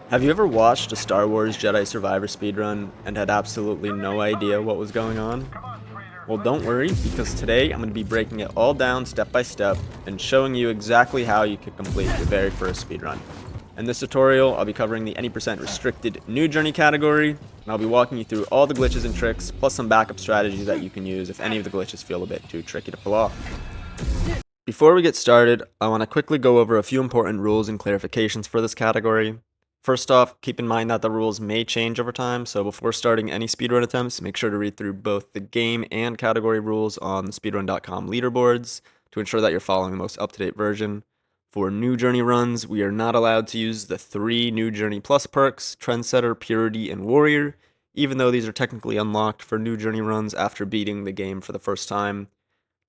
Have you ever watched a Star Wars Jedi Survivor speedrun and had absolutely no idea what was going on? Well, don't worry, because today I'm going to be breaking it all down step by step and showing you exactly how you can complete your very first speedrun. In this tutorial, I'll be covering the any percent restricted new journey category, and I'll be walking you through all the glitches and tricks, plus some backup strategies that you can use if any of the glitches feel a bit too tricky to pull off. Before we get started, I want to quickly go over a few important rules and clarifications for this category. First off, keep in mind that the rules may change over time, so before starting any speedrun attempts, make sure to read through both the game and category rules on the speedrun.com leaderboards to ensure that you're following the most up-to-date version. For new journey runs, we are not allowed to use the 3 new journey plus perks, Trendsetter, Purity, and Warrior, even though these are technically unlocked for new journey runs after beating the game for the first time.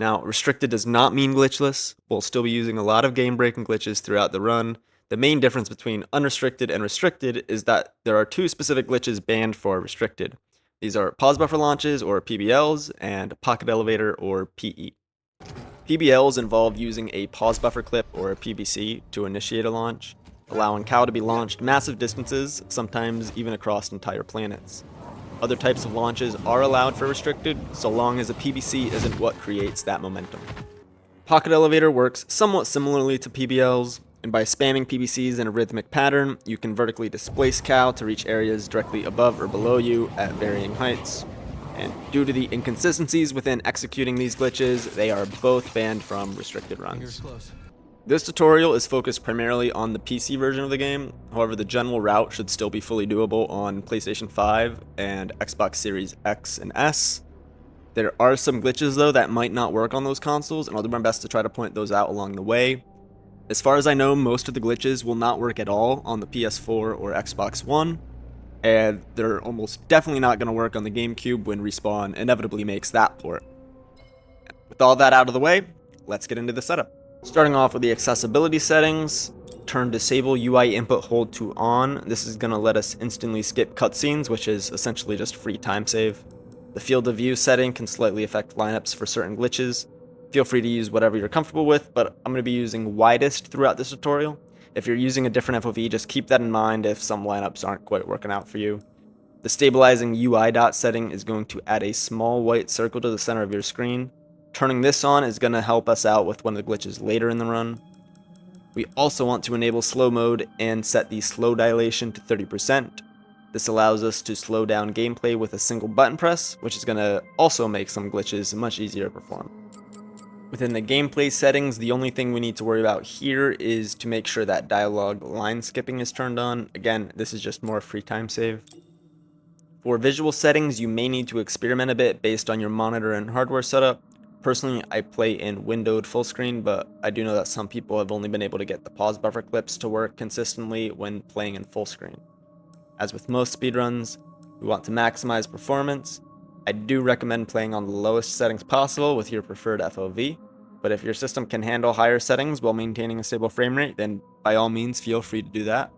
Now, restricted does not mean glitchless. We'll still be using a lot of game-breaking glitches throughout the run. The main difference between unrestricted and restricted is that there are 2 specific glitches banned for restricted. These are pause buffer launches, or PBLs, and pocket elevator, or PE. PBLs involve using a pause buffer clip, or a PBC, to initiate a launch, allowing Cow to be launched massive distances, sometimes even across entire planets. Other types of launches are allowed for restricted, so long as a PBC isn't what creates that momentum. Pocket elevator works somewhat similarly to PBLs, and by spamming PBCs in a rhythmic pattern, you can vertically displace Cow to reach areas directly above or below you at varying heights. And due to the inconsistencies within executing these glitches, they are both banned from restricted runs. This tutorial is focused primarily on the PC version of the game, however the general route should still be fully doable on PlayStation 5 and Xbox Series X and S. There are some glitches though that might not work on those consoles, and I'll do my best to try to point those out along the way. As far as I know, most of the glitches will not work at all on the PS4 or Xbox One, and they're almost definitely not going to work on the GameCube when Respawn inevitably makes that port. With all that out of the way, let's get into the setup. Starting off with the accessibility settings, turn disable UI input hold to on. This is going to let us instantly skip cutscenes, which is essentially just free time save. The field of view setting can slightly affect lineups for certain glitches. Feel free to use whatever you're comfortable with, but I'm going to be using widest throughout this tutorial. If you're using a different FOV, just keep that in mind if some lineups aren't quite working out for you. The stabilizing UI dot setting is going to add a small white circle to the center of your screen. Turning this on is going to help us out with one of the glitches later in the run. We also want to enable slow mode and set the slow dilation to 30%. This allows us to slow down gameplay with a single button press, which is going to also make some glitches much easier to perform. Within the gameplay settings, the only thing we need to worry about here is to make sure that dialogue line skipping is turned on. Again, this is just more free time save. For visual settings, you may need to experiment a bit based on your monitor and hardware setup. Personally, I play in windowed full screen, but I do know that some people have only been able to get the pause buffer clips to work consistently when playing in full screen. As with most speedruns, we want to maximize performance. I do recommend playing on the lowest settings possible with your preferred FOV, but if your system can handle higher settings while maintaining a stable frame rate, then by all means feel free to do that.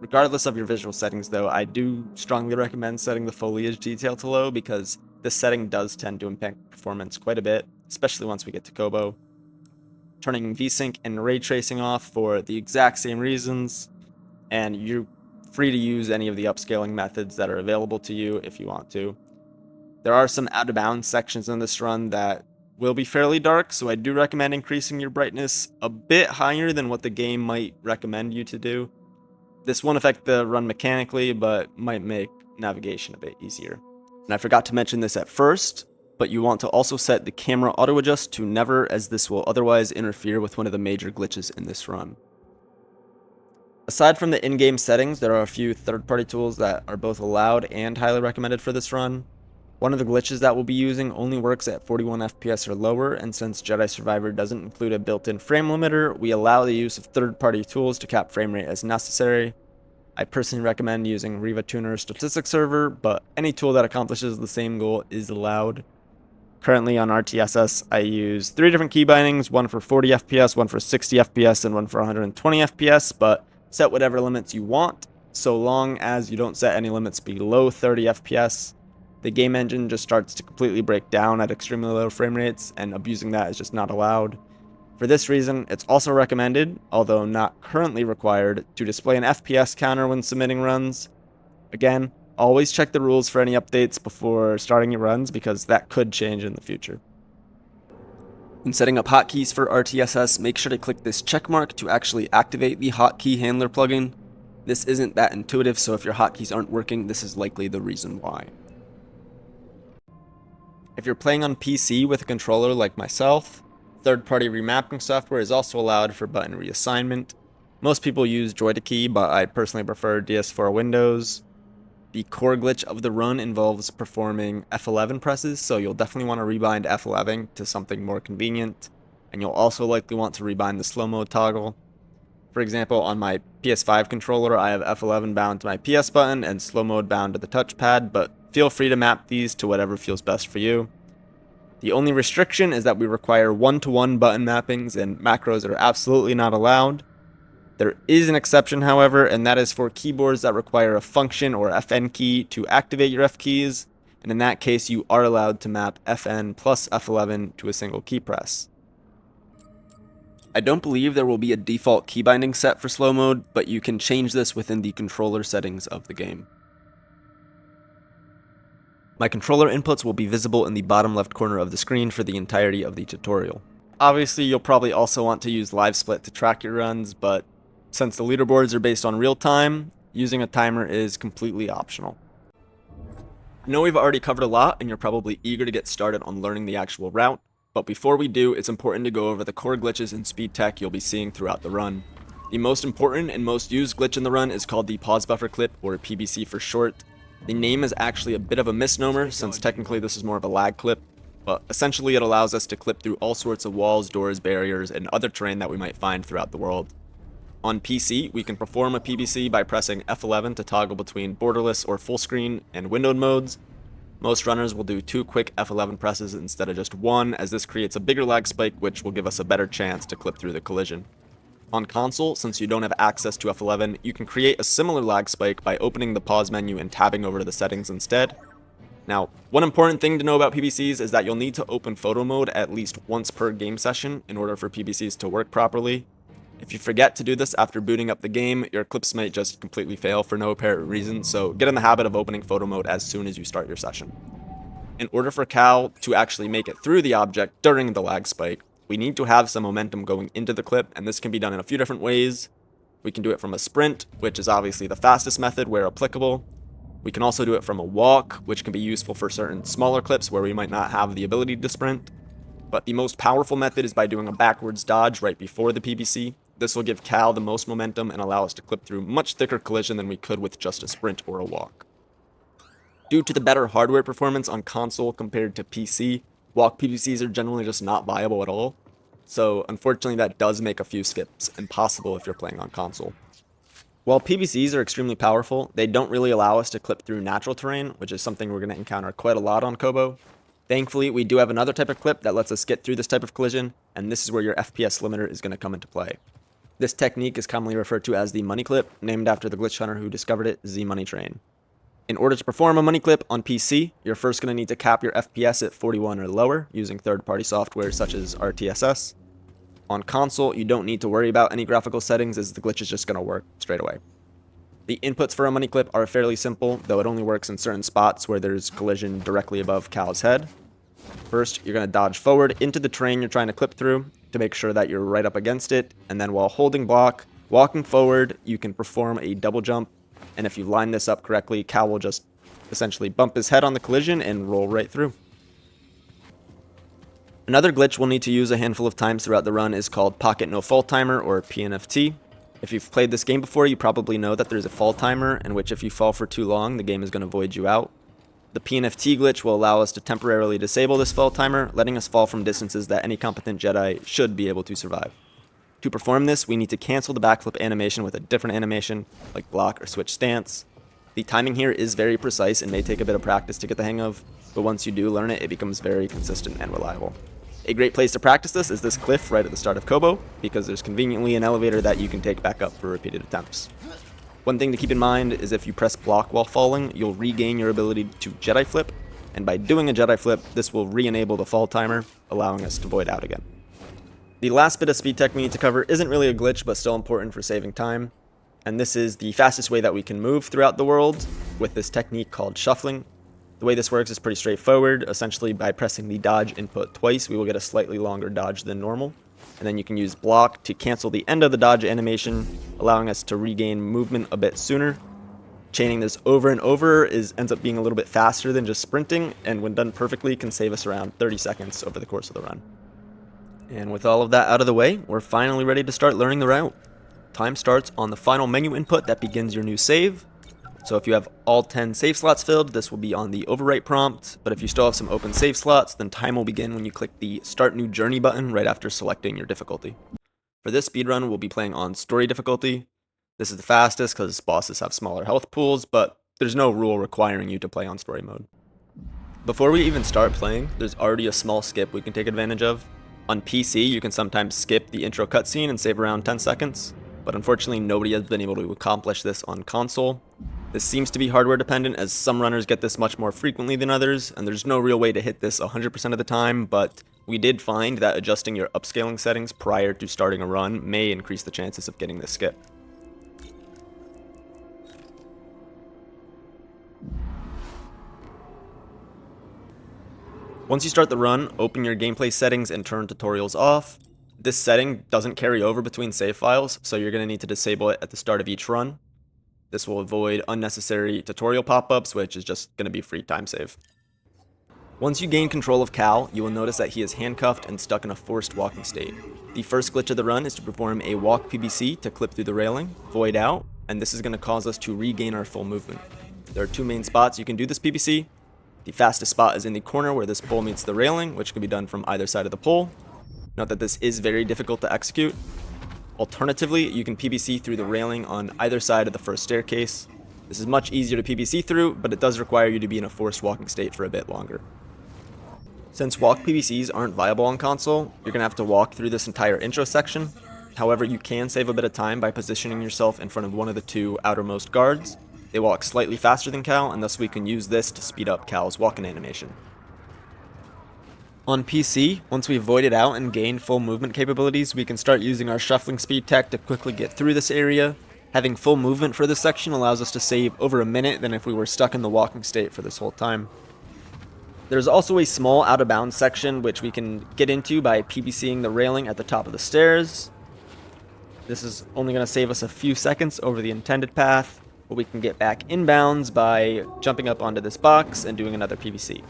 Regardless of your visual settings though, I do strongly recommend setting the foliage detail to low because this setting does tend to impact performance quite a bit, especially once we get to Kobo. Turning VSync and ray tracing off for the exact same reasons, and you're free to use any of the upscaling methods that are available to you if you want to. There are some out of bounds sections in this run that will be fairly dark, so I do recommend increasing your brightness a bit higher than what the game might recommend you to do. This won't affect the run mechanically, but might make navigation a bit easier. And I forgot to mention this at first, but you want to also set the camera auto adjust to never, as this will otherwise interfere with one of the major glitches in this run. Aside from the in-game settings, there are a few third-party tools that are both allowed and highly recommended for this run. One of the glitches that we'll be using only works at 41 FPS or lower, and since Jedi Survivor doesn't include a built-in frame limiter, we allow the use of third-party tools to cap frame rate as necessary. I personally recommend using Riva Tuner Statistics Server, but any tool that accomplishes the same goal is allowed. Currently on RTSS, I use 3 different key bindings, one for 40 FPS, one for 60 FPS, and one for 120 FPS, but set whatever limits you want, so long as you don't set any limits below 30 FPS. The game engine just starts to completely break down at extremely low frame rates, and abusing that is just not allowed. For this reason, it's also recommended, although not currently required, to display an FPS counter when submitting runs. Again, always check the rules for any updates before starting your runs because that could change in the future. When setting up hotkeys for RTSS, make sure to click this checkmark to actually activate the hotkey handler plugin. This isn't that intuitive, so if your hotkeys aren't working, this is likely the reason why. If you're playing on PC with a controller like myself, third-party remapping software is also allowed for button reassignment. Most people use Droid, but I personally prefer DS4 Windows. The core glitch of the run involves performing F11 presses, so you'll definitely want to rebind F11 to something more convenient, and you'll also likely want to rebind the slow mode toggle. For example, on my PS5 controller, I have F11 bound to my PS button and slow mode bound to the touchpad, but feel free to map these to whatever feels best for you. The only restriction is that we require one-to-one button mappings, and macros are absolutely not allowed. There is an exception, however, and that is for keyboards that require a function or FN key to activate your F keys, and in that case you are allowed to map FN plus F11 to a single key press. I don't believe there will be a default key binding set for slow mode, but you can change this within the controller settings of the game. My controller inputs will be visible in the bottom left corner of the screen for the entirety of the tutorial. Obviously, you'll probably also want to use live split to track your runs, but since the leaderboards are based on real time, using a timer is completely optional. I know we've already covered a lot and you're probably eager to get started on learning the actual route, but before we do, it's important to go over the core glitches in Speedtech you'll be seeing throughout the run. The most important and most used glitch in the run is called the pause buffer clip, or PBC for short. The name is actually a bit of a misnomer since technically this is more of a lag clip, but essentially it allows us to clip through all sorts of walls, doors, barriers, and other terrain that we might find throughout the world. On PC, we can perform a PBC by pressing F11 to toggle between borderless or full screen and windowed modes. Most runners will do 2 quick F11 presses instead of just 1, as this creates a bigger lag spike which will give us a better chance to clip through the collision. On console, since you don't have access to F11, you can create a similar lag spike by opening the pause menu and tabbing over to the settings instead. Now, one important thing to know about PBCs is that you'll need to open photo mode at least once per game session in order for PBCs to work properly. If you forget to do this after booting up the game, your clips might just completely fail for no apparent reason, so get in the habit of opening photo mode as soon as you start your session. In order for Cal to actually make it through the object during the lag spike, we need to have some momentum going into the clip, and this can be done in a few different ways. We can do it from a sprint, which is obviously the fastest method where applicable. We can also do it from a walk, which can be useful for certain smaller clips where we might not have the ability to sprint. But the most powerful method is by doing a backwards dodge right before the PBC. This will give Cal the most momentum and allow us to clip through much thicker collision than we could with just a sprint or a walk. Due to the better hardware performance on console compared to PC, walk PBCs are generally just not viable at all. So unfortunately that does make a few skips impossible if you're playing on console. While PBCs are extremely powerful, they don't really allow us to clip through natural terrain, which is something we're going to encounter quite a lot on Kobo. Thankfully, we do have another type of clip that lets us get through this type of collision, and this is where your FPS limiter is going to come into play. This technique is commonly referred to as the money clip, named after the glitch hunter who discovered it, Z Money Train. In order to perform a money clip on PC, you're first going to need to cap your FPS at 41 or lower using third-party software such as RTSS. On console, you don't need to worry about any graphical settings as the glitch is just going to work straight away. The inputs for a money clip are fairly simple, though it only works in certain spots where there's collision directly above Cal's head. First, you're going to dodge forward into the terrain you're trying to clip through to make sure that you're right up against it, and then while holding block, walking forward, you can perform a double jump, and if you line this up correctly, Cal will just essentially bump his head on the collision and roll right through. Another glitch we'll need to use a handful of times throughout the run is called Pocket No Fall Timer, or pNFT. If you've played this game before, you probably know that there's a fall timer, in which if you fall for too long, the game is going to void you out. The pNFT glitch will allow us to temporarily disable this fall timer, letting us fall from distances that any competent Jedi should be able to survive. To perform this, we need to cancel the backflip animation with a different animation, like block or switch stance. The timing here is very precise and may take a bit of practice to get the hang of, but once you do learn it, it becomes very consistent and reliable. A great place to practice this is this cliff right at the start of Kobo, because there's conveniently an elevator that you can take back up for repeated attempts. One thing to keep in mind is if you press block while falling, you'll regain your ability to Jedi flip, and by doing a Jedi flip, this will re-enable the fall timer, allowing us to void out again. The last bit of Speedtech we need to cover isn't really a glitch, but still important for saving time. And this is the fastest way that we can move throughout the world with this technique called shuffling. The way this works is pretty straightforward. Essentially, by pressing the dodge input twice, we will get a slightly longer dodge than normal. And then you can use block to cancel the end of the dodge animation, allowing us to regain movement a bit sooner. Chaining this over and over ends up being a little bit faster than just sprinting, and when done perfectly can save us around 30 seconds over the course of the run. And with all of that out of the way, we're finally ready to start learning the route. Time starts on the final menu input that begins your new save. So if you have all 10 save slots filled, this will be on the overwrite prompt, but if you still have some open save slots, then time will begin when you click the Start New Journey button right after selecting your difficulty. For this speedrun, we'll be playing on Story difficulty. This is the fastest because bosses have smaller health pools, but there's no rule requiring you to play on Story mode. Before we even start playing, there's already a small skip we can take advantage of. On PC, you can sometimes skip the intro cutscene and save around 10 seconds, but unfortunately nobody has been able to accomplish this on console. This seems to be hardware dependent, as some runners get this much more frequently than others, and there's no real way to hit this 100% of the time, but we did find that adjusting your upscaling settings prior to starting a run may increase the chances of getting this skip. Once you start the run, open your gameplay settings and turn tutorials off. This setting doesn't carry over between save files, so you're going to need to disable it at the start of each run. This will avoid unnecessary tutorial pop-ups, which is just going to be free time save. Once you gain control of Cal, you will notice that he is handcuffed and stuck in a forced walking state. The first glitch of the run is to perform a walk PBC to clip through the railing, void out, and this is going to cause us to regain our full movement. There are two main spots you can do this PBC. The fastest spot is in the corner where this pole meets the railing, which can be done from either side of the pole. Note that this is very difficult to execute. Alternatively, you can PBC through the railing on either side of the first staircase. This is much easier to PBC through, but it does require you to be in a forced walking state for a bit longer. Since walk PBCs aren't viable on console, you're going to have to walk through this entire intro section. However, you can save a bit of time by positioning yourself in front of one of the two outermost guards. They walk slightly faster than Cal, and thus we can use this to speed up Cal's walking animation. On PC, once we've voided out and gained full movement capabilities, we can start using our shuffling speed tech to quickly get through this area. Having full movement for this section allows us to save over a minute than if we were stuck in the walking state for this whole time. There's also a small out of bounds section which we can get into by PBCing the railing at the top of the stairs. This is only going to save us a few seconds over the intended path, but we can get back inbounds by jumping up onto this box and doing another PBC.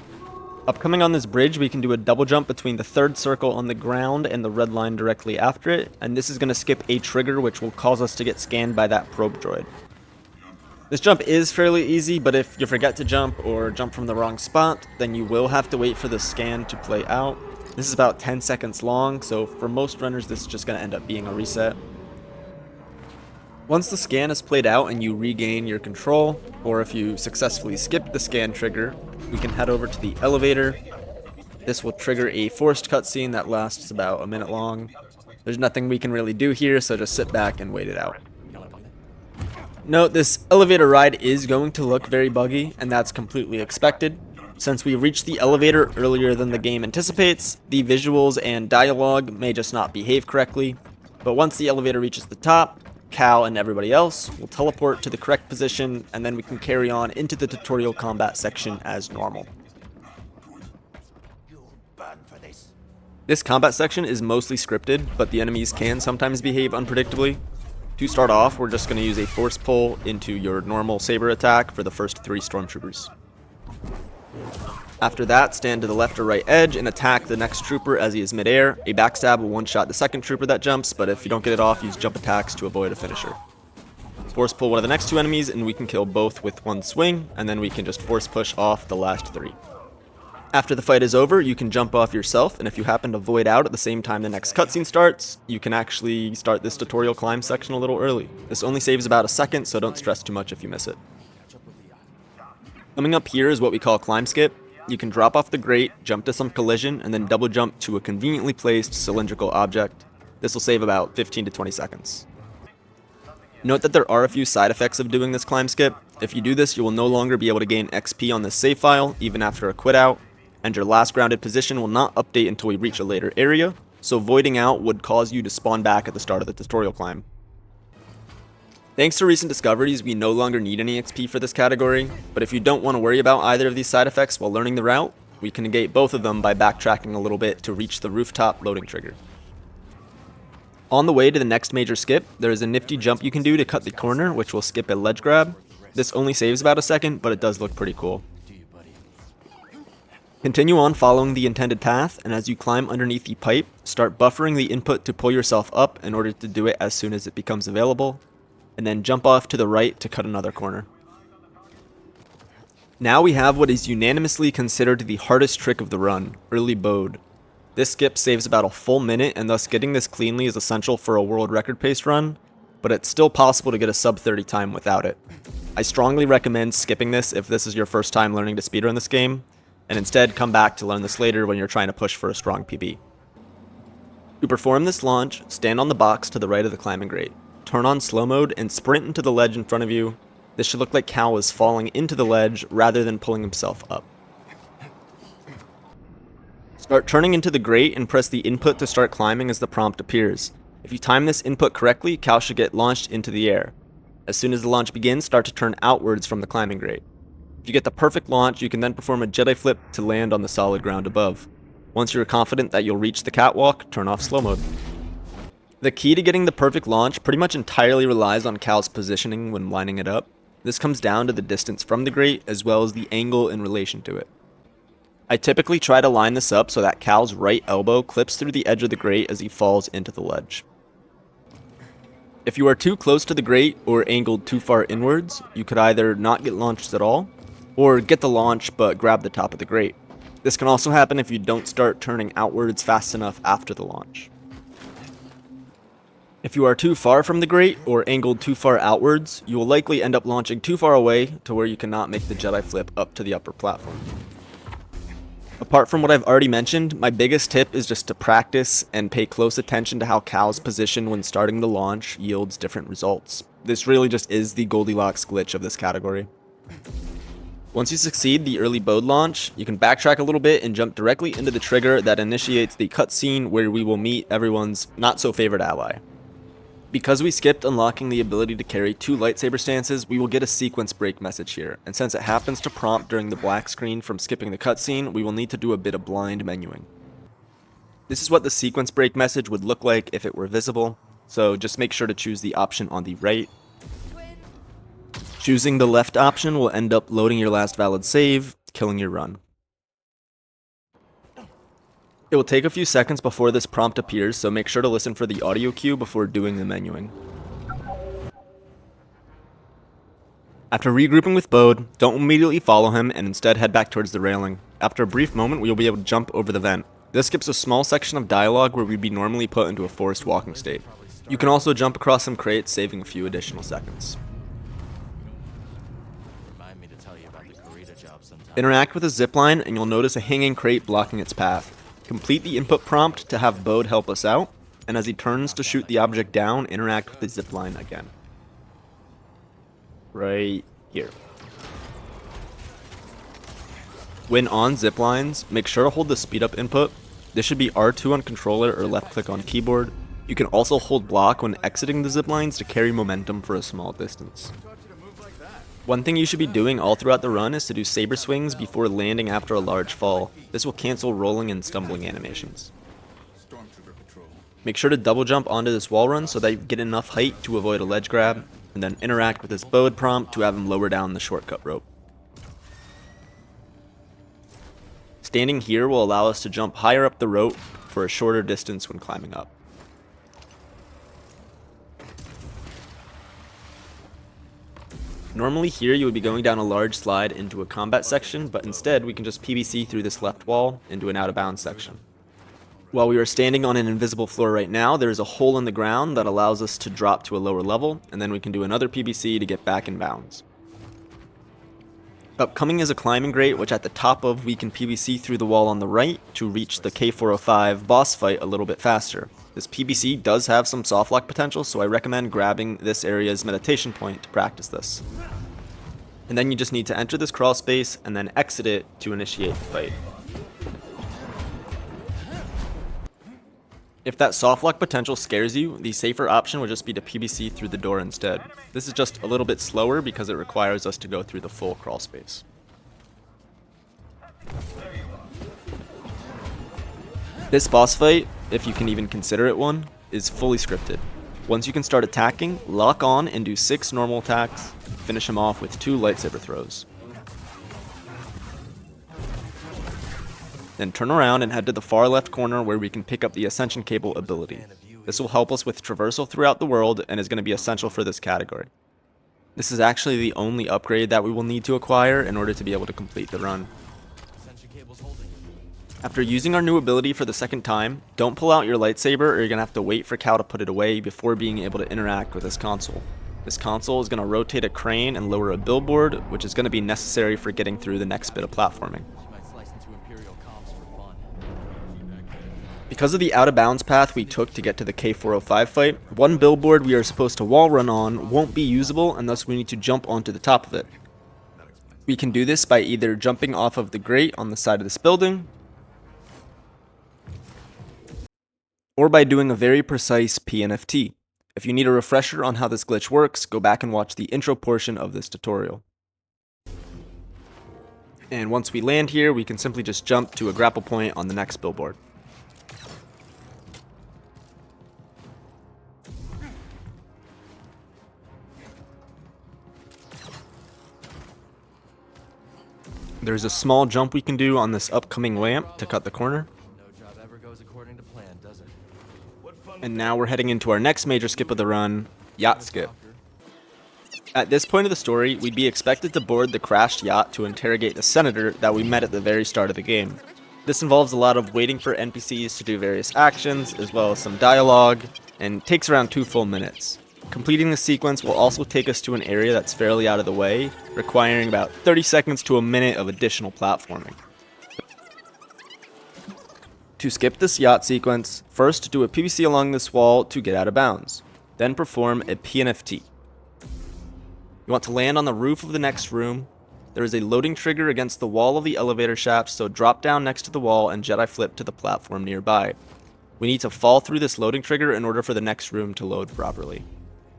Upcoming on this bridge, we can do a double jump between the third circle on the ground and the red line directly after it, and this is going to skip a trigger which will cause us to get scanned by that probe droid. This jump is fairly easy, but if you forget to jump or jump from the wrong spot, then you will have to wait for the scan to play out. This is about 10 seconds long, so for most runners this is just going to end up being a reset. Once the scan is played out and you regain your control, or if you successfully skip the scan trigger, we can head over to the elevator. This will trigger a forced cutscene that lasts about a minute long. There's nothing we can really do here, so just sit back and wait it out. Note, this elevator ride is going to look very buggy, and that's completely expected. Since we reached the elevator earlier than the game anticipates, the visuals and dialogue may just not behave correctly, but once the elevator reaches the top, Cal and everybody else will teleport to the correct position, and then we can carry on into the tutorial combat section as normal. This combat section is mostly scripted, but the enemies can sometimes behave unpredictably. To start off, we're just going to use a force pull into your normal saber attack for the first 3 stormtroopers. After that, stand to the left or right edge and attack the next trooper as he is midair. A backstab will one-shot the second trooper that jumps, but if you don't get it off, use jump attacks to avoid a finisher. Force pull one of the next 2 enemies and we can kill both with 1 swing, and then we can just force push off the last 3. After the fight is over, you can jump off yourself, and if you happen to void out at the same time the next cutscene starts, you can actually start this tutorial climb section a little early. This only saves about a second, so don't stress too much if you miss it. Coming up here is what we call climb skip. You can drop off the grate, jump to some collision, and then double jump to a conveniently placed cylindrical object. This will save about 15 to 20 seconds. Note that there are a few side effects of doing this climb skip. If you do this, you will no longer be able to gain XP on this save file, even after a quit out, and your last grounded position will not update until we reach a later area. so voiding out would cause you to spawn back at the start of the tutorial climb. Thanks to recent discoveries, we no longer need any XP for this category, but if you don't want to worry about either of these side effects while learning the route, we can negate both of them by backtracking a little bit to reach the rooftop loading trigger. On the way to the next major skip, there is a nifty jump you can do to cut the corner, which will skip a ledge grab. This only saves about a second, but it does look pretty cool. Continue on following the intended path, and as you climb underneath the pipe, start buffering the input to pull yourself up in order to do it as soon as it becomes available, and then jump off to the right to cut another corner. Now we have what is unanimously considered the hardest trick of the run, early Bode. This skip saves about a full minute, and thus getting this cleanly is essential for a world record paced run, but it's still possible to get a sub 30 time without it. I strongly recommend skipping this if this is your first time learning to speedrun this game, and instead come back to learn this later when you're trying to push for a strong PB. To perform this launch, stand on the box to the right of the climbing grate, turn on slow mode, and sprint into the ledge in front of you. This should look like Cal is falling into the ledge rather than pulling himself up. Start turning into the grate and press the input to start climbing as the prompt appears. If you time this input correctly, Cal should get launched into the air. As soon as the launch begins, start to turn outwards from the climbing grate. If you get the perfect launch, you can then perform a Jedi flip to land on the solid ground above. Once you're confident that you'll reach the catwalk, turn off slow mode. The key to getting the perfect launch pretty much entirely relies on Cal's positioning when lining it up. This comes down to the distance from the grate as well as the angle in relation to it. I typically try to line this up so that Cal's right elbow clips through the edge of the grate as he falls into the ledge. If you are too close to the grate or angled too far inwards, you could either not get launched at all, or get the launch but grab the top of the grate. This can also happen if you don't start turning outwards fast enough after the launch. If you are too far from the grate or angled too far outwards, you will likely end up launching too far away to where you cannot make the Jedi flip up to the upper platform. Apart from what I've already mentioned, my biggest tip is just to practice and pay close attention to how Cal's position when starting the launch yields different results. This really just is the Goldilocks glitch of this category. Once you succeed the early Bode launch, you can backtrack a little bit and jump directly into the trigger that initiates the cutscene where we will meet everyone's not-so-favorite ally. Because we skipped unlocking the ability to carry 2 lightsaber stances, we will get a sequence break message here, and since it happens to prompt during the black screen from skipping the cutscene, we will need to do a bit of blind menuing. This is what the sequence break message would look like if it were visible, so just make sure to choose the option on the right. Choosing the left option will end up loading your last valid save, killing your run. It will take a few seconds before this prompt appears, so make sure to listen for the audio cue before doing the menuing. After regrouping with Bode, don't immediately follow him and instead head back towards the railing. After a brief moment, we will be able to jump over the vent. This skips a small section of dialogue where we'd be normally put into a forced walking state. You can also jump across some crates, saving a few additional seconds. Interact with a zipline and you'll notice a hanging crate blocking its path. Complete the input prompt to have Bode help us out, and as he turns to shoot the object down, interact with the zipline again. Right here. When on ziplines, make sure to hold the speed up input. This should be R2 on controller or left click on keyboard. You can also hold block when exiting the ziplines to carry momentum for a small distance. One thing you should be doing all throughout the run is to do saber swings before landing after a large fall. This will cancel rolling and stumbling animations. Make sure to double jump onto this wall run so that you get enough height to avoid a ledge grab, and then interact with this Bode prompt to have him lower down the shortcut rope. Standing here will allow us to jump higher up the rope for a shorter distance when climbing up. Normally here you would be going down a large slide into a combat section, but instead we can just PBC through this left wall into an out of bounds section. While we are standing on an invisible floor right now, there is a hole in the ground that allows us to drop to a lower level, and then we can do another PBC to get back in bounds. Upcoming is a climbing grate, which at the top of we can PBC through the wall on the right to reach the K405 boss fight a little bit faster. This PBC does have some softlock potential, so I recommend grabbing this area's meditation point to practice this. And then you just need to enter this crawl space and then exit it to initiate the fight. If that soft lock potential scares you, the safer option would just be to PBC through the door instead. This is just a little bit slower because it requires us to go through the full crawl space. This boss fight, if you can even consider it one, is fully scripted. Once you can start attacking, lock on and do 6 normal attacks, finish him off with 2 lightsaber throws. Then turn around and head to the far left corner where we can pick up the Ascension Cable ability. This will help us with traversal throughout the world and is going to be essential for this category. This is actually the only upgrade that we will need to acquire in order to be able to complete the run. After using our new ability for the second time, don't pull out your lightsaber or you're going to have to wait for Cal to put it away before being able to interact with this console. This console is going to rotate a crane and lower a billboard, which is going to be necessary for getting through the next bit of platforming. Because of the out-of-bounds path we took to get to the K405 fight, one billboard we are supposed to wall run on won't be usable and thus we need to jump onto the top of it. We can do this by either jumping off of the grate on the side of this building, or by doing a very precise pNFT. If you need a refresher on how this glitch works, go back and watch the intro portion of this tutorial. And once we land here, we can simply just jump to a grapple point on the next billboard. There's a small jump we can do on this upcoming ramp to cut the corner. And now we're heading into our next major skip of the run, Yacht Skip. At this point of the story, we'd be expected to board the crashed yacht to interrogate the senator that we met at the very start of the game. This involves a lot of waiting for NPCs to do various actions, as well as some dialogue, and takes around 2 full minutes. Completing the sequence will also take us to an area that's fairly out of the way, requiring about 30 seconds to a minute of additional platforming. To skip this yacht sequence, first do a PBC along this wall to get out of bounds. Then perform a pNFT. You want to land on the roof of the next room. There is a loading trigger against the wall of the elevator shaft, so drop down next to the wall and Jedi flip to the platform nearby. We need to fall through this loading trigger in order for the next room to load properly.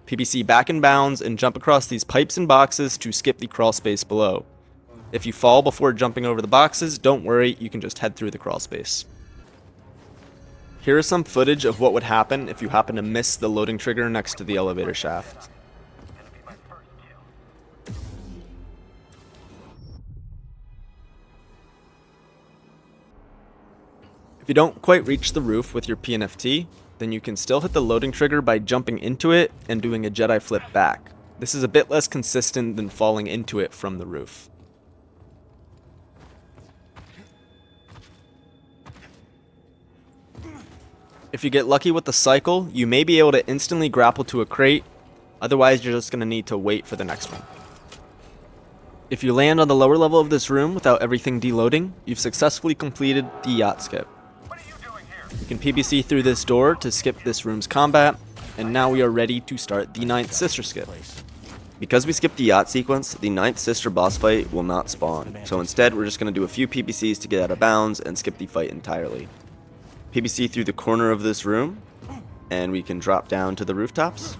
PBC back in bounds and jump across these pipes and boxes to skip the crawl space below. If you fall before jumping over the boxes, don't worry, you can just head through the crawl space. Here is some footage of what would happen if you happen to miss the loading trigger next to the elevator shaft. If you don't quite reach the roof with your pNFT, then you can still hit the loading trigger by jumping into it and doing a Jedi flip back. This is a bit less consistent than falling into it from the roof. If you get lucky with the cycle, you may be able to instantly grapple to a crate, otherwise you're just going to need to wait for the next one. If you land on the lower level of this room without everything deloading, you've successfully completed the Yacht Skip. You can PBC through this door to skip this room's combat, and now we are ready to start the 9th Sister Skip. Because we skipped the yacht sequence, the 9th Sister boss fight will not spawn, so instead we're just going to do a few PBCs to get out of bounds and skip the fight entirely. PBC through the corner of this room, and we can drop down to the rooftops.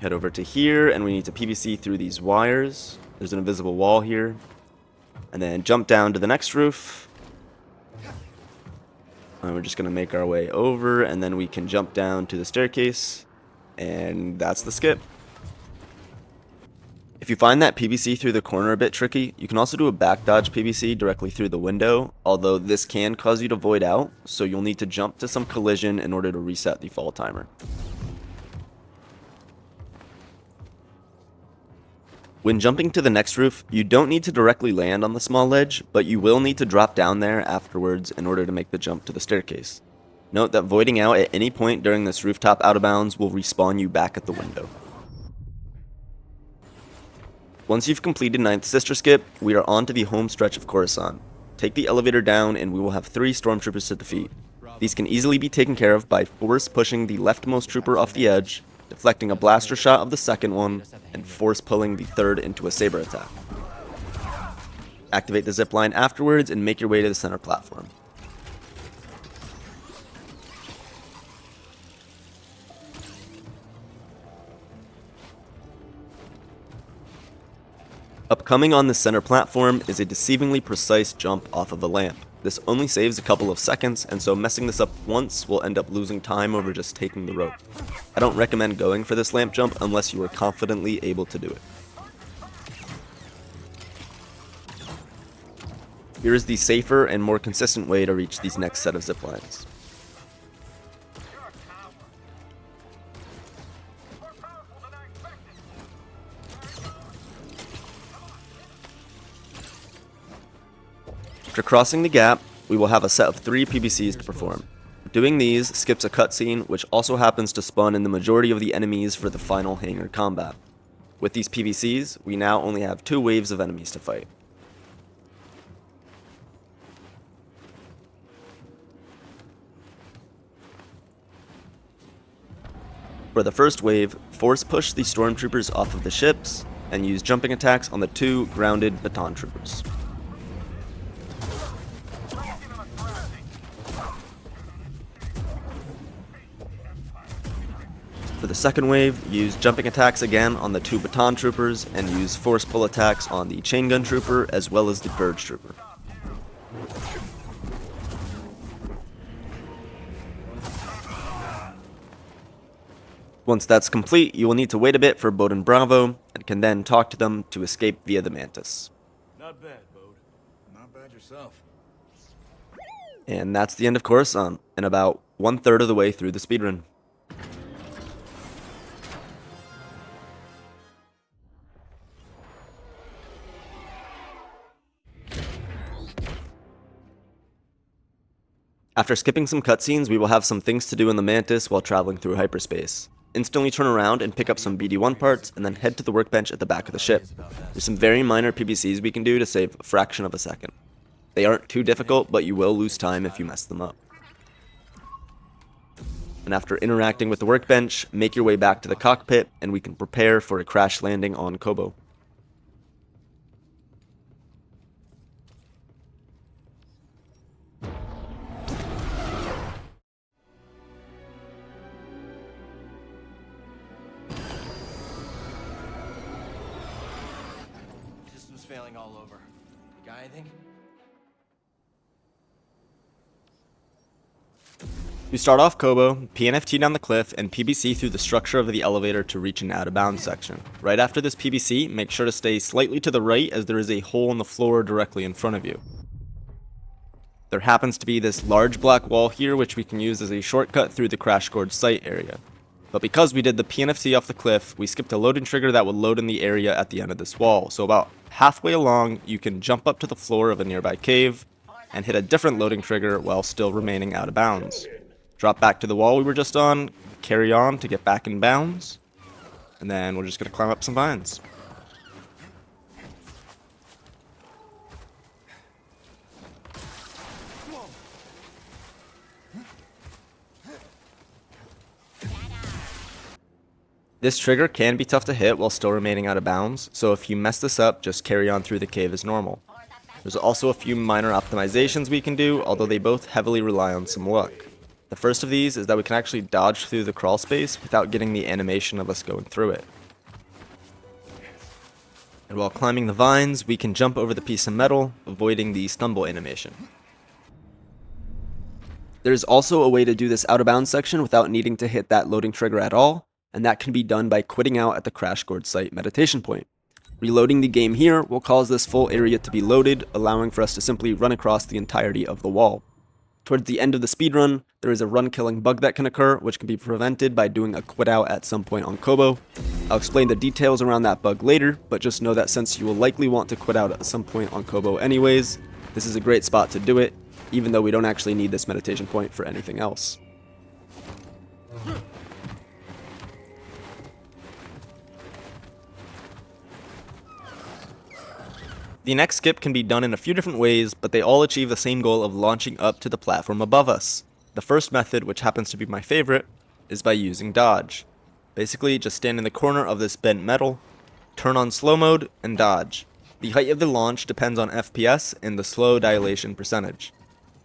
Head over to here, and we need to PBC through these wires. There's an invisible wall here. And then jump down to the next roof. And we're just going to make our way over, and then we can jump down to the staircase. And that's the skip. If you find that PBC through the corner a bit tricky, you can also do a back dodge PBC directly through the window, although this can cause you to void out, so you'll need to jump to some collision in order to reset the fall timer. When jumping to the next roof, you don't need to directly land on the small ledge, but you will need to drop down there afterwards in order to make the jump to the staircase. Note that voiding out at any point during this rooftop out of bounds will respawn you back at the window. Once you've completed 9th Sister Skip, we are on to the home stretch of Coruscant. Take the elevator down and we will have 3 stormtroopers to defeat. These can easily be taken care of by force pushing the leftmost trooper off the edge, deflecting a blaster shot of the second one, and force pulling the third into a saber attack. Activate the zipline afterwards and make your way to the center platform. Upcoming on the center platform is a deceivingly precise jump off of a lamp. This only saves a couple of seconds, and so messing this up once will end up losing time over just taking the rope. I don't recommend going for this lamp jump unless you are confidently able to do it. Here is the safer and more consistent way to reach these next set of ziplines. After crossing the gap, we will have a set of 3 PBCs to perform. Doing these skips a cutscene, which also happens to spawn in the majority of the enemies for the final hangar combat. With these PBCs, we now only have 2 waves of enemies to fight. For the first wave, force push the stormtroopers off of the ships, and use jumping attacks on the 2 grounded baton troopers. For the second wave, use jumping attacks again on the 2 baton troopers, and use force pull attacks on the chain gun trooper as well as the Gorge trooper. Once that's complete, you will need to wait a bit for Bode and Bravo, and can then talk to them to escape via the Mantis. Not bad, Bode. Not bad yourself. And that's the end of Coruscant, and about 1/3 of the way through the speedrun. After skipping some cutscenes, we will have some things to do in the Mantis while traveling through hyperspace. Instantly turn around and pick up some BD1 parts, and then head to the workbench at the back of the ship. There's some very minor PBCs we can do to save a fraction of a second. They aren't too difficult, but you will lose time if you mess them up. And after interacting with the workbench, make your way back to the cockpit, and we can prepare for a crash landing on Kobo. System's failing all over. You got anything? We start off Kobo, pNFT down the cliff, and PBC through the structure of the elevator to reach an out-of-bounds section. Right after this PBC, make sure to stay slightly to the right as there is a hole in the floor directly in front of you. There happens to be this large black wall here which we can use as a shortcut through the Crash Gorge site area. But because we did the pNFT off the cliff, we skipped a loading trigger that would load in the area at the end of this wall. So about halfway along, you can jump up to the floor of a nearby cave and hit a different loading trigger while still remaining out of bounds. Drop back to the wall we were just on, carry on to get back in bounds, and then we're just going to climb up some vines. This trigger can be tough to hit while still remaining out of bounds, so if you mess this up, just carry on through the cave as normal. There's also a few minor optimizations we can do, although they both heavily rely on some luck. The first of these is that we can actually dodge through the crawl space without getting the animation of us going through it. And while climbing the vines, we can jump over the piece of metal, avoiding the stumble animation. There's also a way to do this out of bounds section without needing to hit that loading trigger at all, and that can be done by quitting out at the Crash Gorge site meditation point. Reloading the game here will cause this full area to be loaded, allowing for us to simply run across the entirety of the wall. Towards the end of the speedrun, there is a run-killing bug that can occur, which can be prevented by doing a quit out at some point on Kobo. I'll explain the details around that bug later, but just know that since you will likely want to quit out at some point on Kobo anyways, this is a great spot to do it, even though we don't actually need this meditation point for anything else. The next skip can be done in a few different ways, but they all achieve the same goal of launching up to the platform above us. The first method, which happens to be my favorite, is by using dodge. Basically, just stand in the corner of this bent metal, turn on slow mode, and dodge. The height of the launch depends on FPS and the slow dilation percentage.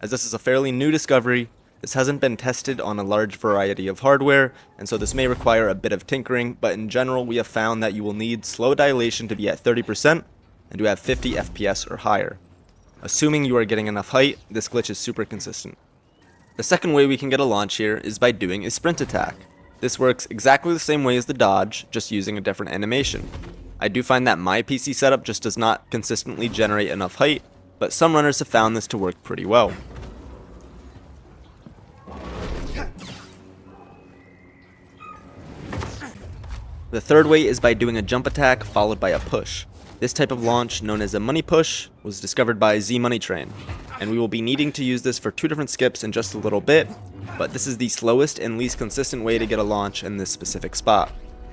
As this is a fairly new discovery, this hasn't been tested on a large variety of hardware, and so this may require a bit of tinkering, but in general we have found that you will need slow dilation to be at 30%, and to have 50 FPS or higher. Assuming you are getting enough height, this glitch is super consistent. The second way we can get a launch here is by doing a sprint attack. This works exactly the same way as the dodge, just using a different animation. I do find that my PC setup just does not consistently generate enough height, but some runners have found this to work pretty well. The third way is by doing a jump attack followed by a push. This type of launch, known as a money push, was discovered by Z Money Train, and we will be needing to use this for 2 different skips in just a little bit, but this is the slowest and least consistent way to get a launch in this specific spot.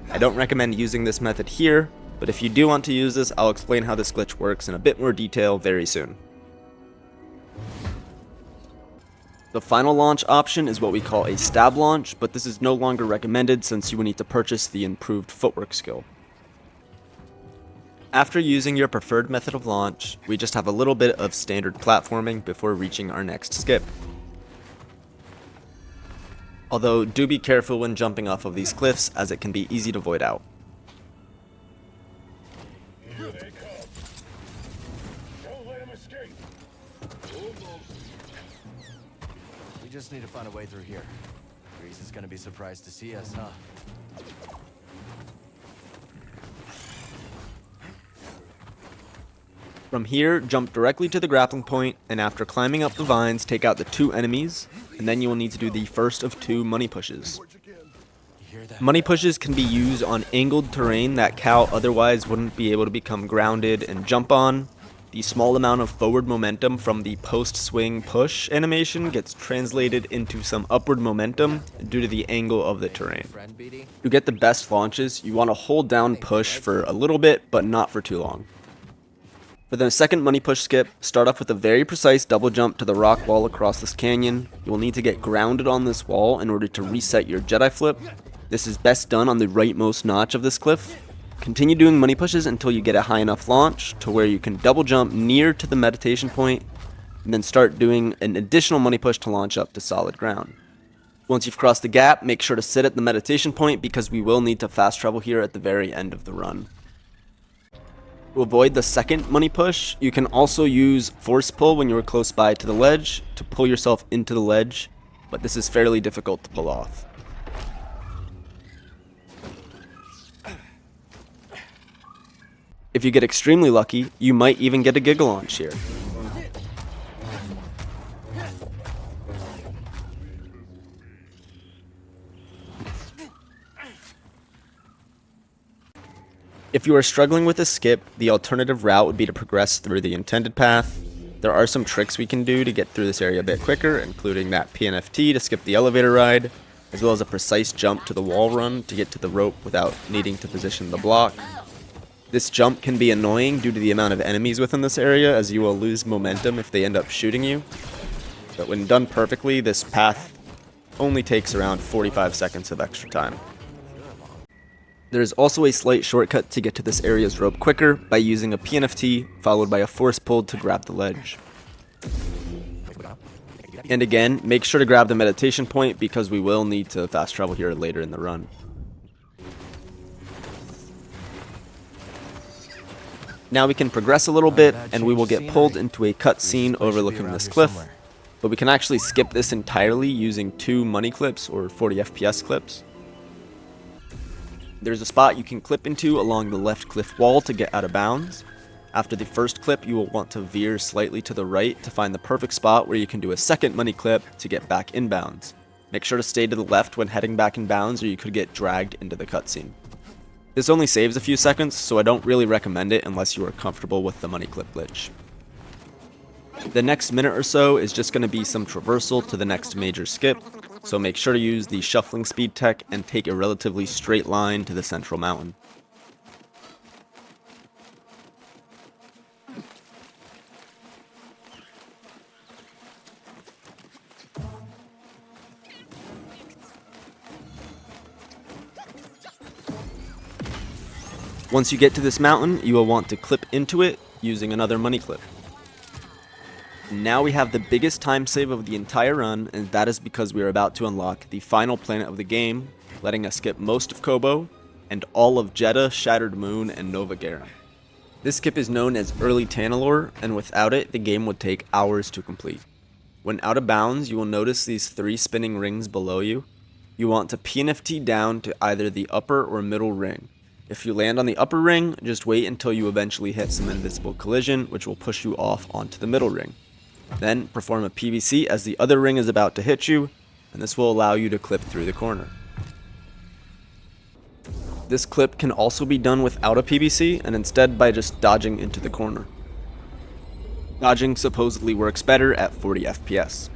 I don't recommend using this method here, but if you do want to use this, I'll explain how this glitch works in a bit more detail very soon. The final launch option is what we call a stab launch, but this is no longer recommended since you will need to purchase the improved footwork skill. After using your preferred method of launch, we just have a little bit of standard platforming before reaching our next skip. Although do be careful when jumping off of these cliffs, as it can be easy to void out. Here they come. Don't let them escape. We just need to find a way through here. Grease is gonna be surprised to see us, huh? From here, jump directly to the grappling point, and after climbing up the vines, take out the 2 enemies, and then you will need to do the first of 2 money pushes. You hear that? Money pushes can be used on angled terrain that cow otherwise wouldn't be able to become grounded and jump on. The small amount of forward momentum from the post-swing push animation gets translated into some upward momentum due to the angle of the terrain. Friend, BD? To get the best launches, you want to hold down push for a little bit, but not for too long. For the second money push skip, start off with a very precise double jump to the rock wall across this canyon. You will need to get grounded on this wall in order to reset your Jedi flip. This is best done on the rightmost notch of this cliff. Continue doing money pushes until you get a high enough launch to where you can double jump near to the meditation point, and then start doing an additional money push to launch up to solid ground. Once you've crossed the gap, make sure to sit at the meditation point because we will need to fast travel here at the very end of the run. To avoid the second money push, you can also use force pull when you are close by to the ledge to pull yourself into the ledge, but this is fairly difficult to pull off. If you get extremely lucky, you might even get a Giga launch here. If you are struggling with a skip, the alternative route would be to progress through the intended path. There are some tricks we can do to get through this area a bit quicker, including that pNFT to skip the elevator ride, as well as a precise jump to the wall run to get to the rope without needing to position the block. This jump can be annoying due to the amount of enemies within this area, as you will lose momentum if they end up shooting you. But when done perfectly, this path only takes around 45 seconds of extra time. There is also a slight shortcut to get to this area's rope quicker by using a pNFT followed by a force pull to grab the ledge. And again, make sure to grab the meditation point because we will need to fast travel here later in the run. Now we can progress a little bit and we will get pulled into a cutscene overlooking this cliff, but we can actually skip this entirely using 2 money clips or 40 FPS clips. There's a spot you can clip into along the left cliff wall to get out of bounds. After the first clip, you will want to veer slightly to the right to find the perfect spot where you can do a second money clip to get back inbounds. Make sure to stay to the left when heading back inbounds or you could get dragged into the cutscene. This only saves a few seconds, so I don't really recommend it unless you are comfortable with the money clip glitch. The next minute or so is just going to be some traversal to the next major skip, so make sure to use the shuffling Speedtech and take a relatively straight line to the central mountain. Once you get to this mountain, you will want to clip into it using another money clip. Now we have the biggest time save of the entire run, and that is because we are about to unlock the final planet of the game, letting us skip most of Kobo and all of Jeddah, Shattered Moon, and Nova Gera. This skip is known as early Tanalorr, and without it, the game would take hours to complete. When out of bounds, you will notice these 3 spinning rings below you. You want to pNFT down to either the upper or middle ring. If you land on the upper ring, just wait until you eventually hit some invisible collision, which will push you off onto the middle ring. Then perform a PBC as the other ring is about to hit you, and this will allow you to clip through the corner. This clip can also be done without a PBC and instead by just dodging into the corner. Dodging supposedly works better at 40 FPS.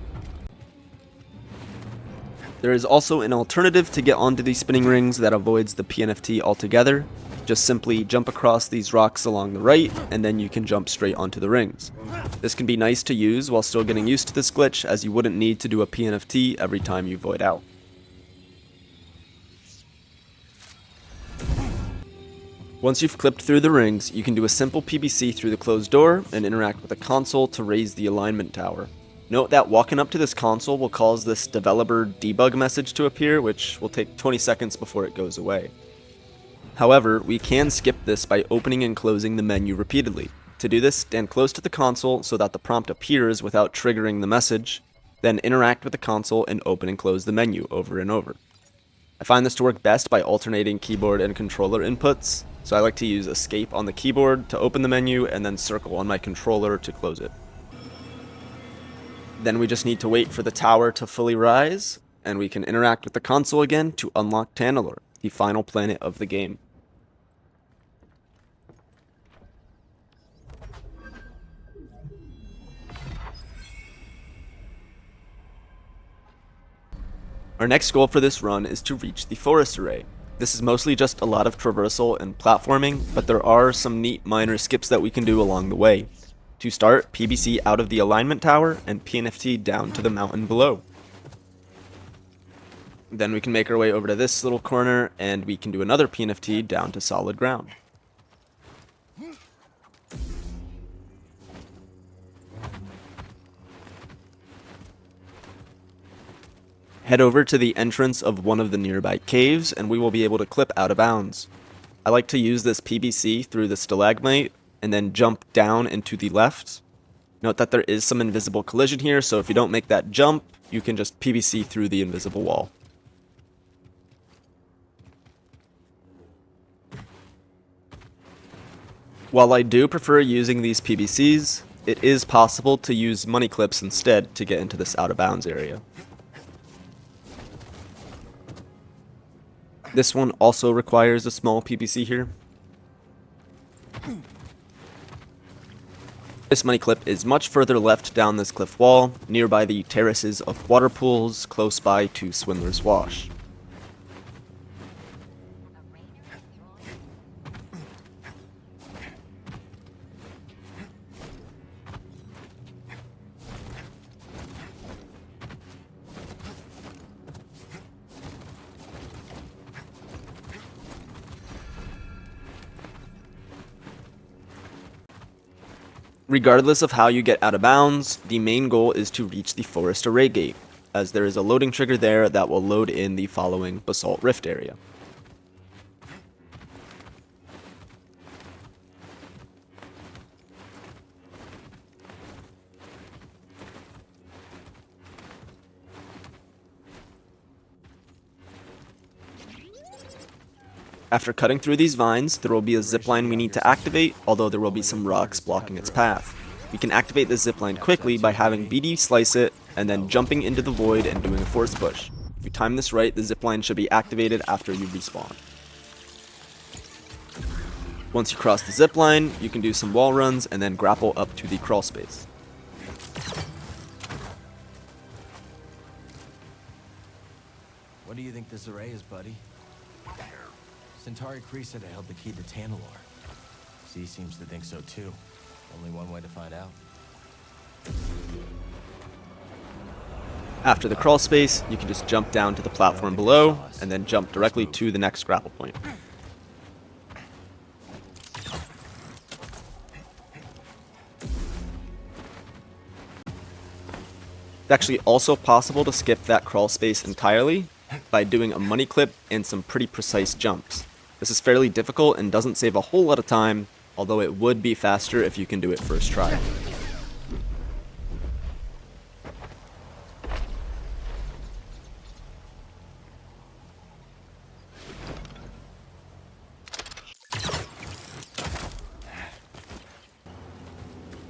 There is also an alternative to get onto these spinning rings that avoids the pNFT altogether. Just simply jump across these rocks along the right, and then you can jump straight onto the rings. This can be nice to use while still getting used to this glitch, as you wouldn't need to do a pNFT every time you void out. Once you've clipped through the rings, you can do a simple PBC through the closed door and interact with the console to raise the alignment tower. Note that walking up to this console will cause this developer debug message to appear, which will take 20 seconds before it goes away. However, we can skip this by opening and closing the menu repeatedly. To do this, stand close to the console so that the prompt appears without triggering the message, then interact with the console and open and close the menu over and over. I find this to work best by alternating keyboard and controller inputs, so I like to use escape on the keyboard to open the menu and then circle on my controller to close it. Then we just need to wait for the tower to fully rise, and we can interact with the console again to unlock Tanalorr, the final planet of the game. Our next goal for this run is to reach the forest array. This is mostly just a lot of traversal and platforming, but there are some neat minor skips that we can do along the way. To start, PBC out of the alignment tower and pNFT down to the mountain below. Then we can make our way over to this little corner and we can do another pNFT down to solid ground. Head over to the entrance of one of the nearby caves and we will be able to clip out of bounds. I like to use this PBC through the stalagmite and then jump down into the left. Note that there is some invisible collision here, so if you don't make that jump, you can just PBC through the invisible wall. While I do prefer using these PBCs, it is possible to use money clips instead to get into this out of bounds area. This one also requires a small PBC here. This money clip is much further left down this cliff wall, nearby the terraces of water pools close by to Swindler's Wash. Regardless of how you get out of bounds, the main goal is to reach the forest array gate, as there is a loading trigger there that will load in the following Basalt Rift area. After cutting through these vines, there will be a zipline we need to activate, although there will be some rocks blocking its path. We can activate the zipline quickly by having BD slice it, and then jumping into the void and doing a force push. If you time this right, the zipline should be activated after you respawn. Once you cross the zipline, you can do some wall runs and then grapple up to the crawl space. What do you think this array is, buddy? Centauri Kree said I held the key to Tanalorr. Z seems to think so too. Only one way to find out. After the crawl space, you can just jump down to the platform below, and then jump directly to the next grapple point. It's actually also possible to skip that crawl space entirely by doing a money clip and some pretty precise jumps. This is fairly difficult and doesn't save a whole lot of time, although it would be faster if you can do it first try.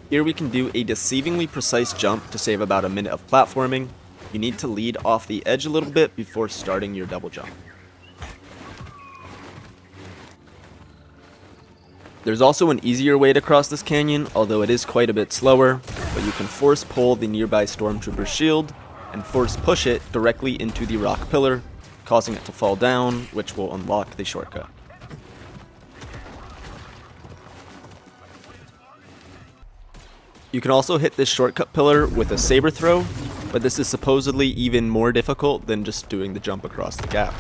Here we can do a deceivingly precise jump to save about a minute of platforming. You need to lead off the edge a little bit before starting your double jump. There's also an easier way to cross this canyon, although it is quite a bit slower, but you can force pull the nearby stormtrooper's shield and force push it directly into the rock pillar, causing it to fall down, which will unlock the shortcut. You can also hit this shortcut pillar with a saber throw, but this is supposedly even more difficult than just doing the jump across the gap.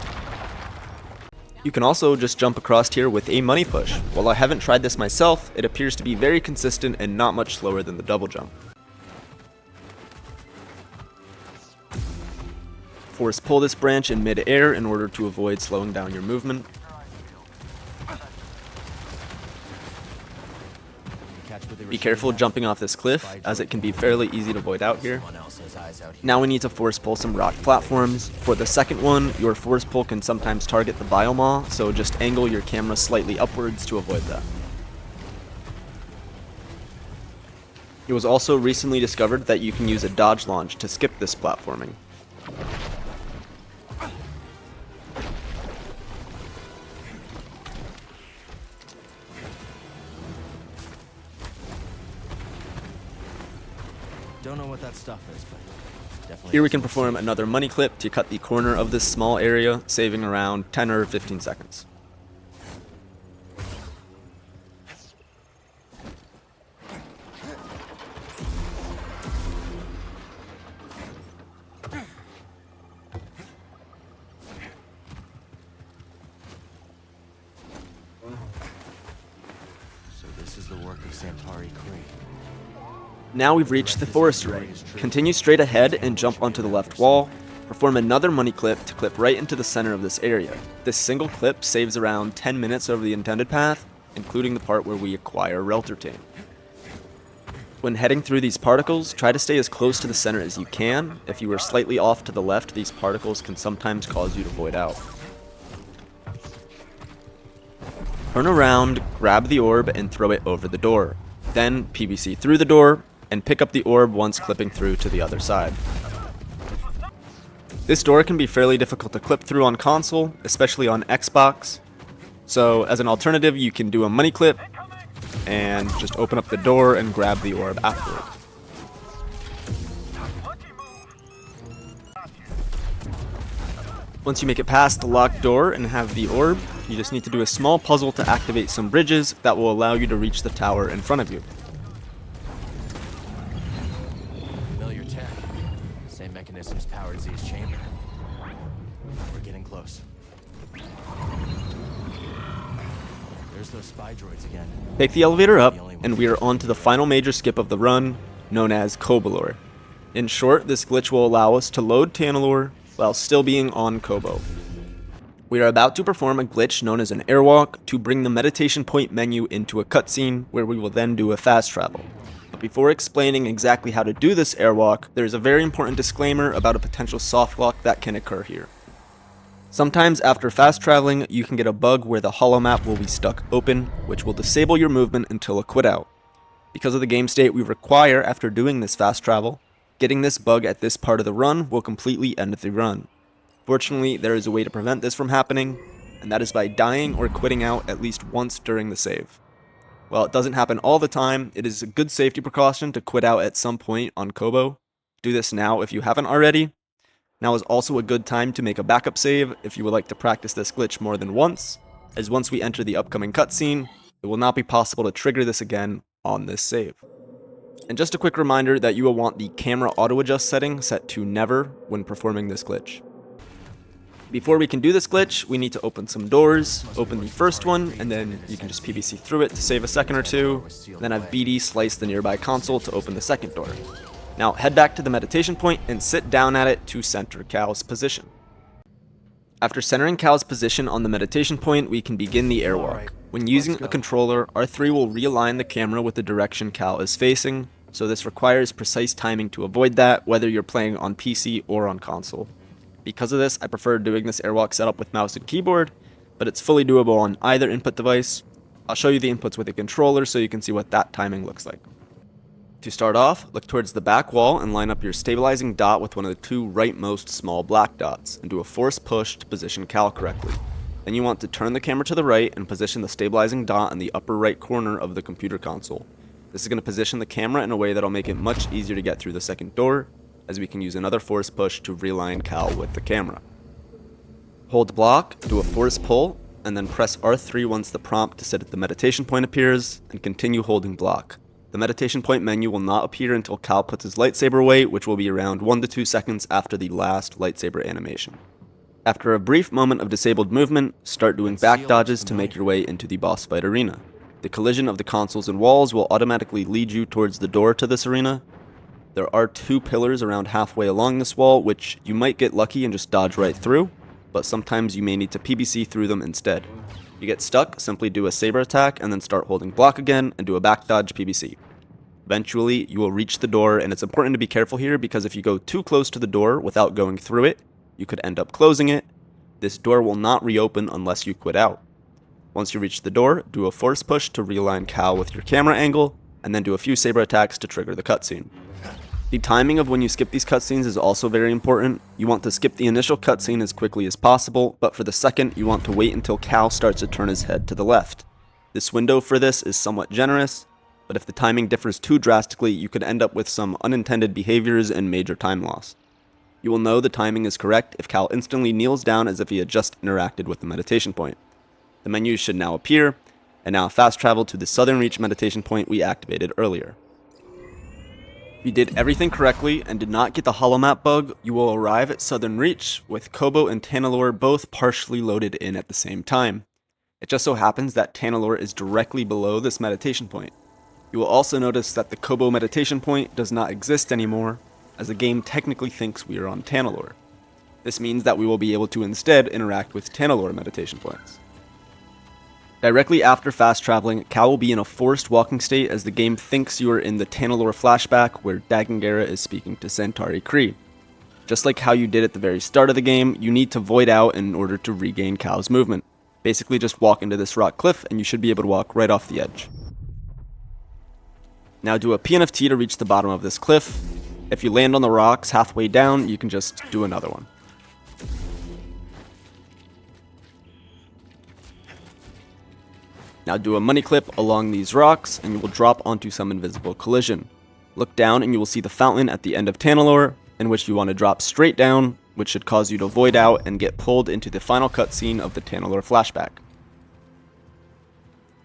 You can also just jump across here with a money push. While I haven't tried this myself, it appears to be very consistent and not much slower than the double jump. Force pull this branch in mid-air in order to avoid slowing down your movement. Be careful jumping off this cliff, as it can be fairly easy to void out here. Now we need to force pull some rock platforms. For the second one, your force pull can sometimes target the biomaw, so just angle your camera slightly upwards to avoid that. It was also recently discovered that you can use a dodge launch to skip this platforming. Don't know what that stuff is, but definitely. Here we can perform another money clip to cut the corner of this small area, saving around 10 or 15 seconds. So this is the work of Santari Cree. Now we've reached the forest ring. Continue straight ahead and jump onto the left wall. Perform another money clip to clip right into the center of this area. This single clip saves around 10 minutes over the intended path, including the part where we acquire Reltertane. When heading through these particles, try to stay as close to the center as you can. If you are slightly off to the left, these particles can sometimes cause you to void out. Turn around, grab the orb, and throw it over the door. Then PBC through the door, and pick up the orb once clipping through to the other side. This door can be fairly difficult to clip through on console, especially on Xbox. So as an alternative, you can do a money clip and just open up the door and grab the orb afterwards. Once you make it past the locked door and have the orb, you just need to do a small puzzle to activate some bridges that will allow you to reach the tower in front of you. Familiar tech. Same mechanisms powered Z's chamber. We're getting close. There's those spy droids again. Take the elevator up, and we are on to the final major skip of the run, known as Kobolorr. In short, this glitch will allow us to load Tanalorr while still being on Kobo. We are about to perform a glitch known as an airwalk to bring the meditation point menu into a cutscene where we will then do a fast travel. But before explaining exactly how to do this airwalk, there is a very important disclaimer about a potential soft lock that can occur here. Sometimes after fast traveling, you can get a bug where the holomap will be stuck open, which will disable your movement until a quit out. Because of the game state we require after doing this fast travel, getting this bug at this part of the run will completely end the run. Fortunately, there is a way to prevent this from happening, and that is by dying or quitting out at least once during the save. While it doesn't happen all the time, it is a good safety precaution to quit out at some point on Kobo. Do this now if you haven't already. Now is also a good time to make a backup save if you would like to practice this glitch more than once, as once we enter the upcoming cutscene, it will not be possible to trigger this again on this save. And just a quick reminder that you will want the camera auto adjust setting set to never when performing this glitch. Before we can do this glitch, we need to open some doors. Open the first one, and then you can just PBC through it to save a second or two. Then have BD slice the nearby console to open the second door. Now head back to the meditation point and sit down at it to center Cal's position. After centering Cal's position on the meditation point, we can begin the airwalk. When using a controller, R3 will realign the camera with the direction Cal is facing, so this requires precise timing to avoid that, whether you're playing on PC or on console. Because of this, I prefer doing this airwalk setup with mouse and keyboard, but it's fully doable on either input device. I'll show you the inputs with a controller so you can see what that timing looks like. To start off, look towards the back wall and line up your stabilizing dot with one of the two rightmost small black dots, and do a force push to position Cal correctly. Then you want to turn the camera to the right and position the stabilizing dot in the upper right corner of the computer console. This is going to position the camera in a way that will make it much easier to get through the second door, as we can use another force push to realign Cal with the camera. Hold block, do a force pull, and then press R3 once the prompt to set at the meditation point appears, and continue holding block. The meditation point menu will not appear until Cal puts his lightsaber away, which will be around 1 to 2 seconds after the last lightsaber animation. After a brief moment of disabled movement, start doing back dodges to make your way into the boss fight arena. The collision of the consoles and walls will automatically lead you towards the door to this arena. There are 2 pillars around halfway along this wall, which you might get lucky and just dodge right through, but sometimes you may need to PBC through them instead. If you get stuck, simply do a saber attack and then start holding block again and do a back dodge PBC. Eventually, you will reach the door, and it's important to be careful here because if you go too close to the door without going through it, you could end up closing it. This door will not reopen unless you quit out. Once you reach the door, do a force push to realign Cal with your camera angle, and then do a few saber attacks to trigger the cutscene. The timing of when you skip these cutscenes is also very important. You want to skip the initial cutscene as quickly as possible, but for the second, you want to wait until Cal starts to turn his head to the left. This window for this is somewhat generous, but if the timing differs too drastically, you could end up with some unintended behaviors and major time loss. You will know the timing is correct if Cal instantly kneels down as if he had just interacted with the meditation point. The menu should now appear, and now fast travel to the Southern Reach meditation point we activated earlier. If you did everything correctly and did not get the holomap bug, you will arrive at Southern Reach with Kobo and Tanalorr both partially loaded in at the same time. It just so happens that Tanalorr is directly below this meditation point. You will also notice that the Kobo meditation point does not exist anymore, as the game technically thinks we are on Tanalorr. This means that we will be able to instead interact with Tanalorr meditation points. Directly after fast traveling, Cal will be in a forced walking state as the game thinks you are in the Tanalorr flashback where Dagan Gera is speaking to Centauri Kree. Just like how you did at the very start of the game, you need to void out in order to regain Cal's movement. Basically just walk into this rock cliff and you should be able to walk right off the edge. Now do a pNFT to reach the bottom of this cliff. If you land on the rocks halfway down, you can just do another one. Now do a money clip along these rocks, and you will drop onto some invisible collision. Look down and you will see the fountain at the end of Tanalorr, in which you want to drop straight down, which should cause you to void out and get pulled into the final cutscene of the Tanalorr flashback.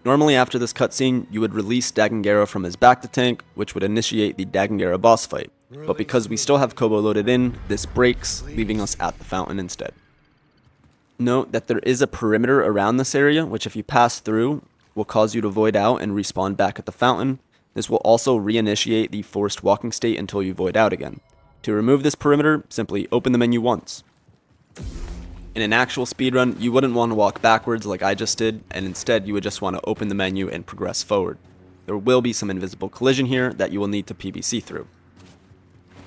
Normally after this cutscene, you would release Dagan Gera from his bacta tank, which would initiate the Dagan Gera boss fight. But because we still have Kobo loaded in, this breaks, leaving us at the fountain instead. Note that there is a perimeter around this area, which if you pass through, will cause you to void out and respawn back at the fountain. This will also reinitiate the forced walking state until you void out again. To remove this perimeter, simply open the menu once. In an actual speedrun, you wouldn't want to walk backwards like I just did, and instead you would just want to open the menu and progress forward. There will be some invisible collision here that you will need to PBC through.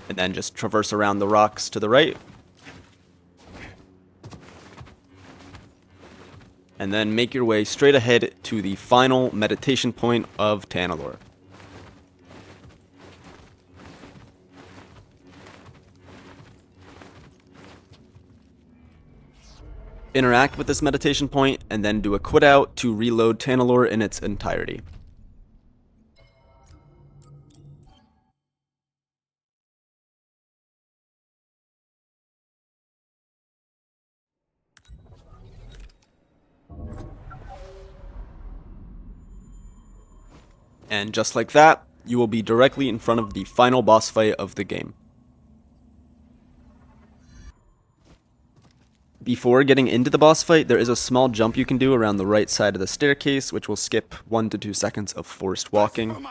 And then just traverse around the rocks to the right. And then make your way straight ahead to the final meditation point of Tanalorr. Interact with this meditation point, and then do a quit out to reload Tanalorr in its entirety. And just like that, you will be directly in front of the final boss fight of the game. Before getting into the boss fight, there is a small jump you can do around the right side of the staircase, which will skip 1 to 2 seconds of forced walking.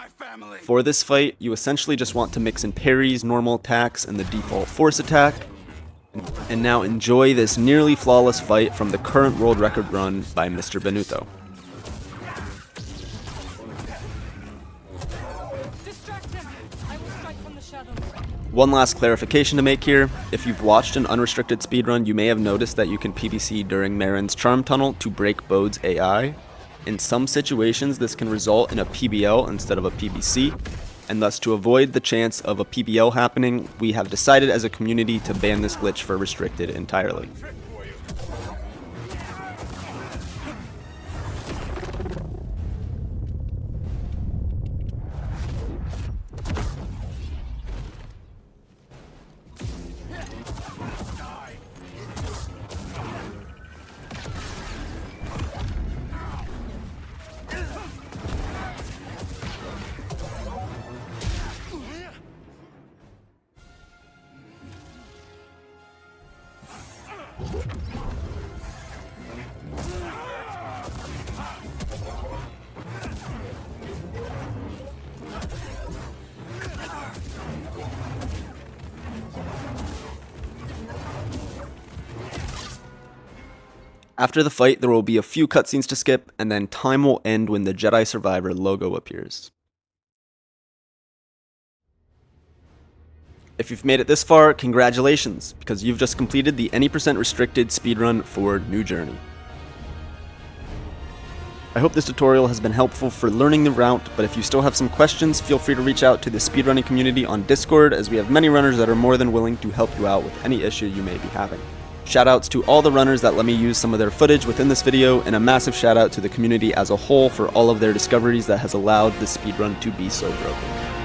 For this fight, you essentially just want to mix in parries, normal attacks, and the default force attack. And now enjoy this nearly flawless fight from the current world record run by MrBenuto. One last clarification to make here. If you've watched an unrestricted speedrun, you may have noticed that you can PBC during Marin's Charm Tunnel to break Bode's AI. In some situations, this can result in a PBL instead of a PBC, and thus to avoid the chance of a PBL happening, we have decided as a community to ban this glitch for restricted entirely. After the fight, there will be a few cutscenes to skip, and then time will end when the Jedi Survivor logo appears. If you've made it this far, congratulations, because you've just completed the any % restricted speedrun for New Journey. I hope this tutorial has been helpful for learning the route, but if you still have some questions, feel free to reach out to the speedrunning community on Discord, as we have many runners that are more than willing to help you out with any issue you may be having. Shoutouts to all the runners that let me use some of their footage within this video, and a massive shoutout to the community as a whole for all of their discoveries that has allowed this speedrun to be so broken.